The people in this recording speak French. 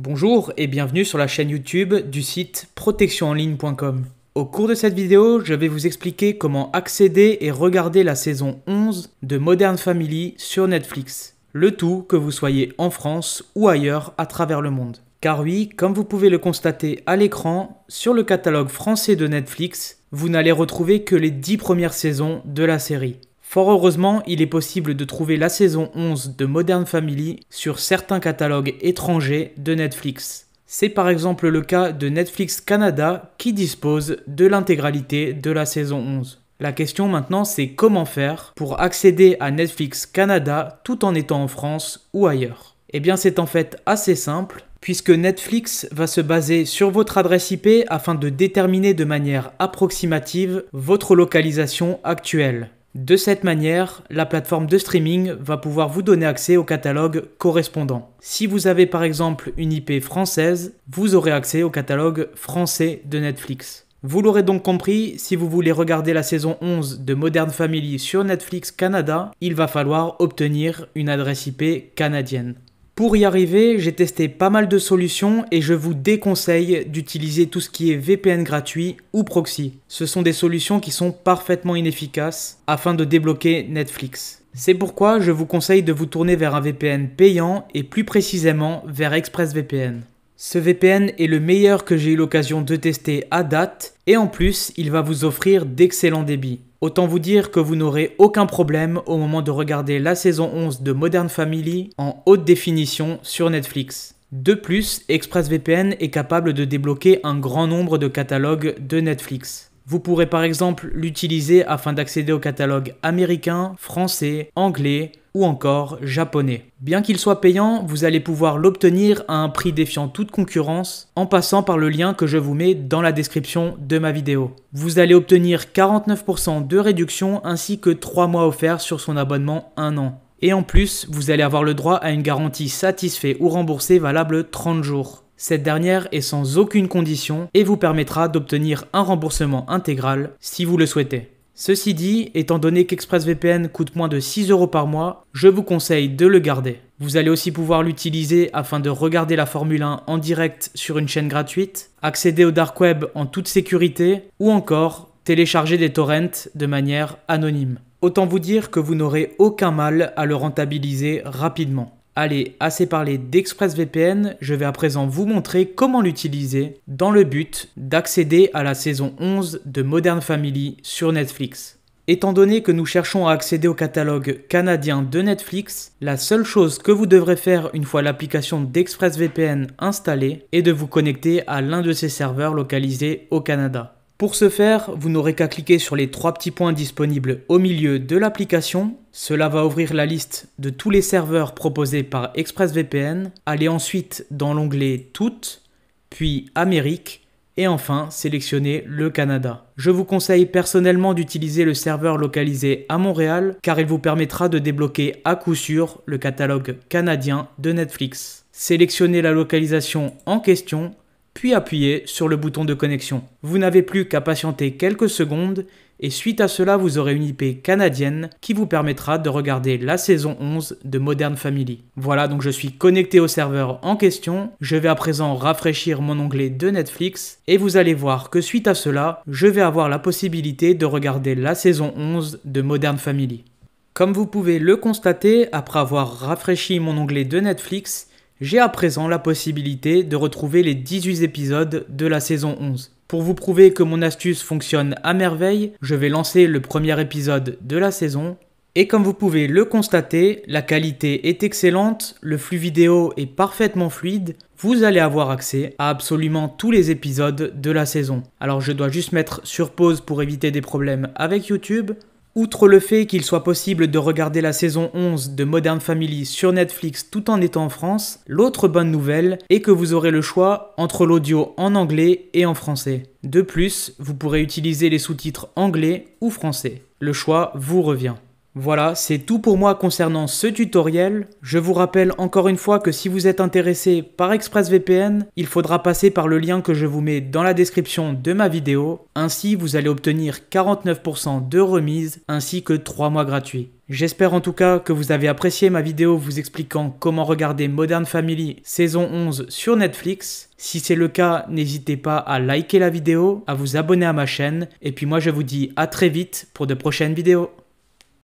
Bonjour et bienvenue sur la chaîne YouTube du site protectionenligne.com. Au cours de cette vidéo, je vais vous expliquer comment accéder et regarder la saison 11 de Modern Family sur Netflix. Le tout que vous soyez en France ou ailleurs à travers le monde. Car oui, comme vous pouvez le constater à l'écran, sur le catalogue français de Netflix, vous n'allez retrouver que les 10 premières saisons de la série. Fort heureusement, il est possible de trouver la saison 11 de Modern Family sur certains catalogues étrangers de Netflix. C'est par exemple le cas de Netflix Canada qui dispose de l'intégralité de la saison 11. La question maintenant, c'est comment faire pour accéder à Netflix Canada tout en étant en France ou ailleurs. Eh bien, c'est en fait assez simple, puisque Netflix va se baser sur votre adresse IP afin de déterminer de manière approximative votre localisation actuelle. De cette manière, la plateforme de streaming va pouvoir vous donner accès au catalogue correspondant. Si vous avez par exemple une IP française, vous aurez accès au catalogue français de Netflix. Vous l'aurez donc compris, si vous voulez regarder la saison 11 de Modern Family sur Netflix Canada, il va falloir obtenir une adresse IP canadienne. Pour y arriver, j'ai testé pas mal de solutions et je vous déconseille d'utiliser tout ce qui est VPN gratuit ou proxy. Ce sont des solutions qui sont parfaitement inefficaces afin de débloquer Netflix. C'est pourquoi je vous conseille de vous tourner vers un VPN payant et plus précisément vers ExpressVPN. Ce VPN est le meilleur que j'ai eu l'occasion de tester à date et en plus, il va vous offrir d'excellents débits. Autant vous dire que vous n'aurez aucun problème au moment de regarder la saison 11 de Modern Family en haute définition sur Netflix. De plus, ExpressVPN est capable de débloquer un grand nombre de catalogues de Netflix. Vous pourrez par exemple l'utiliser afin d'accéder au catalogue américain, français, anglais ou encore japonais. Bien qu'il soit payant, vous allez pouvoir l'obtenir à un prix défiant toute concurrence en passant par le lien que je vous mets dans la description de ma vidéo. Vous allez obtenir 49% de réduction ainsi que 3 mois offerts sur son abonnement 1 an. Et en plus, vous allez avoir le droit à une garantie satisfait ou remboursée valable 30 jours. Cette dernière est sans aucune condition et vous permettra d'obtenir un remboursement intégral si vous le souhaitez. Ceci dit, étant donné qu'ExpressVPN coûte moins de 6 € par mois, je vous conseille de le garder. Vous allez aussi pouvoir l'utiliser afin de regarder la Formule 1 en direct sur une chaîne gratuite, accéder au dark web en toute sécurité ou encore télécharger des torrents de manière anonyme. Autant vous dire que vous n'aurez aucun mal à le rentabiliser rapidement. Allez, assez parlé d'ExpressVPN, je vais à présent vous montrer comment l'utiliser dans le but d'accéder à la saison 11 de Modern Family sur Netflix. Étant donné que nous cherchons à accéder au catalogue canadien de Netflix, la seule chose que vous devrez faire une fois l'application d'ExpressVPN installée est de vous connecter à l'un de ces serveurs localisés au Canada. Pour ce faire, vous n'aurez qu'à cliquer sur les 3 petits points disponibles au milieu de l'application. Cela va ouvrir la liste de tous les serveurs proposés par ExpressVPN. Allez ensuite dans l'onglet Toutes, puis Amérique et enfin sélectionnez le Canada. Je vous conseille personnellement d'utiliser le serveur localisé à Montréal car il vous permettra de débloquer à coup sûr le catalogue canadien de Netflix. Sélectionnez la localisation en question puis appuyez sur le bouton de connexion. Vous n'avez plus qu'à patienter quelques secondes et suite à cela, vous aurez une IP canadienne qui vous permettra de regarder la saison 11 de Modern Family. Voilà, donc je suis connecté au serveur en question. Je vais à présent rafraîchir mon onglet de Netflix et vous allez voir que suite à cela, je vais avoir la possibilité de regarder la saison 11 de Modern Family. Comme vous pouvez le constater, après avoir rafraîchi mon onglet de Netflix, j'ai à présent la possibilité de retrouver les 18 épisodes de la saison 11. Pour vous prouver que mon astuce fonctionne à merveille, je vais lancer le premier épisode de la saison. Et comme vous pouvez le constater, la qualité est excellente, le flux vidéo est parfaitement fluide. Vous allez avoir accès à absolument tous les épisodes de la saison. Alors je dois juste mettre sur pause pour éviter des problèmes avec YouTube. Outre le fait qu'il soit possible de regarder la saison 11 de Modern Family sur Netflix tout en étant en France, l'autre bonne nouvelle est que vous aurez le choix entre l'audio en anglais et en français. De plus, vous pourrez utiliser les sous-titres anglais ou français. Le choix vous revient. Voilà, c'est tout pour moi concernant ce tutoriel. Je vous rappelle encore une fois que si vous êtes intéressé par ExpressVPN, il faudra passer par le lien que je vous mets dans la description de ma vidéo. Ainsi, vous allez obtenir 49% de remise ainsi que 3 mois gratuits. J'espère en tout cas que vous avez apprécié ma vidéo vous expliquant comment regarder Modern Family saison 11 sur Netflix. Si c'est le cas, n'hésitez pas à liker la vidéo, à vous abonner à ma chaîne. Et puis moi je vous dis à très vite pour de prochaines vidéos.